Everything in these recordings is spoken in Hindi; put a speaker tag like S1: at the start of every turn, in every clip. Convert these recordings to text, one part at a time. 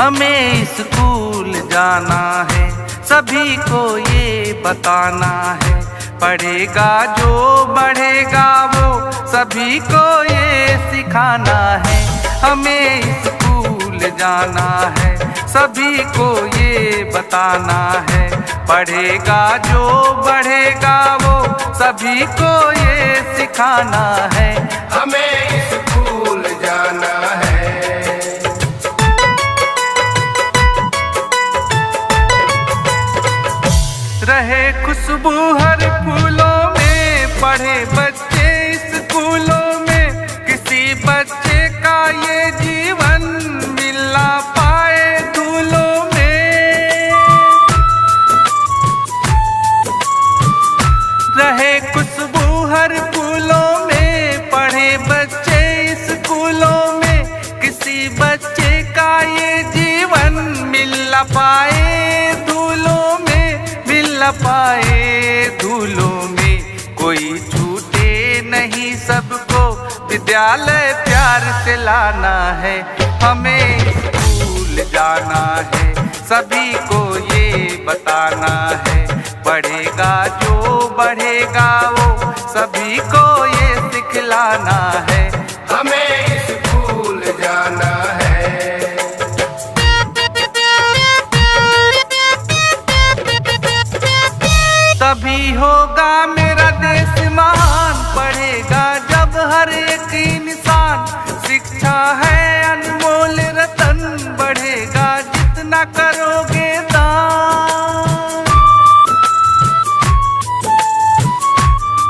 S1: हमें स्कूल जाना है, सभी को ये बताना है। पढ़ेगा जो बढ़ेगा वो सभी को ये सिखाना है। हमें स्कूल जाना है, सभी को ये बताना है। पढ़ेगा जो बढ़ेगा वो सभी को ये सिखाना है।
S2: हमें स्कूल जाना है।
S1: रहे खुशबू हर फूलों में, पढ़े बच्चे स्कूलों में, किसी बच्चे का ये जीवन मिल ना पाए धूलों में। रहे खुशबू हर फूलों में, पढ़े बच्चे स्कूलों में, किसी बच्चे का ये जीवन मिल ना पाए धूलों में, मिल न पाए धूलों में। कोई छूटे नहीं, सबको विद्यालय प्यार से लाना है। हमें स्कूल जाना है, सभी को ये बताना है। पढ़ेगा जो बढ़ेगा वो सभी को ये सिखलाना है।
S2: हमें स्कूल जाना है।
S1: तभी होगा मेरा देश महान, पढ़ेगा जब हर एक इंसान। शिक्षा है अनमोल रतन, बढ़ेगा जितना करोगे दान।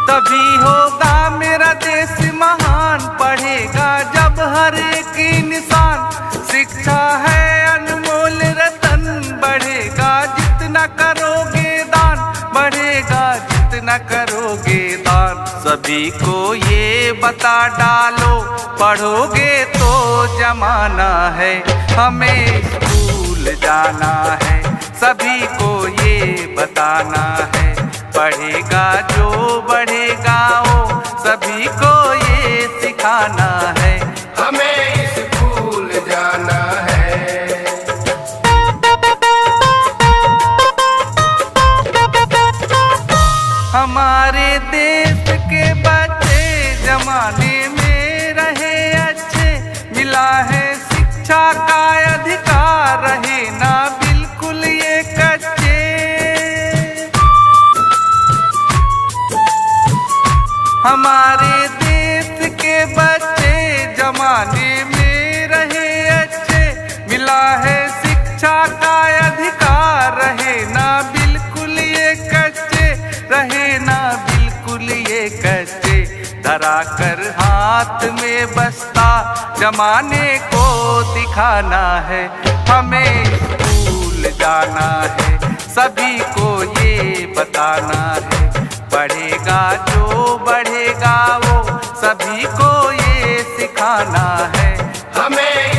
S1: तभी होगा मेरा देश महान, पढ़ेगा जब हर एक इंसान। शिक्षा है अनमोल रतन, बढ़ेगा जितना करोगे दान, बढ़ेगा जितना करोगे दान। सभी को ये बता डालो, पढ़ोगे तो जमाना है। हमें स्कूल जाना है, सभी को ये बताना है। पढ़ेगा जो बढ़ेगा वो सभी को ये सिखाना है।
S2: हमें स्कूल जाना है।
S1: हमारे देश के बच्चे जमाने में रहे अच्छे, मिला है शिक्षा का अधिकार, रहे ना बिल्कुल ये कच्चे। हमारे देश के बच्चे जमाने में रहे अच्छे, मिला है शिक्षा का अधिकार, रहे ना बिल्कुल ये कच्चे, रहे ना बिल्कुल ये कच्चे। धरा कर हाथ में बस्ता जमाने को दिखाना है। हमें स्कूल जाना है, सभी को ये बताना है। पढ़ेगा जो बढ़ेगा वो सभी को ये सिखाना है।
S2: हमें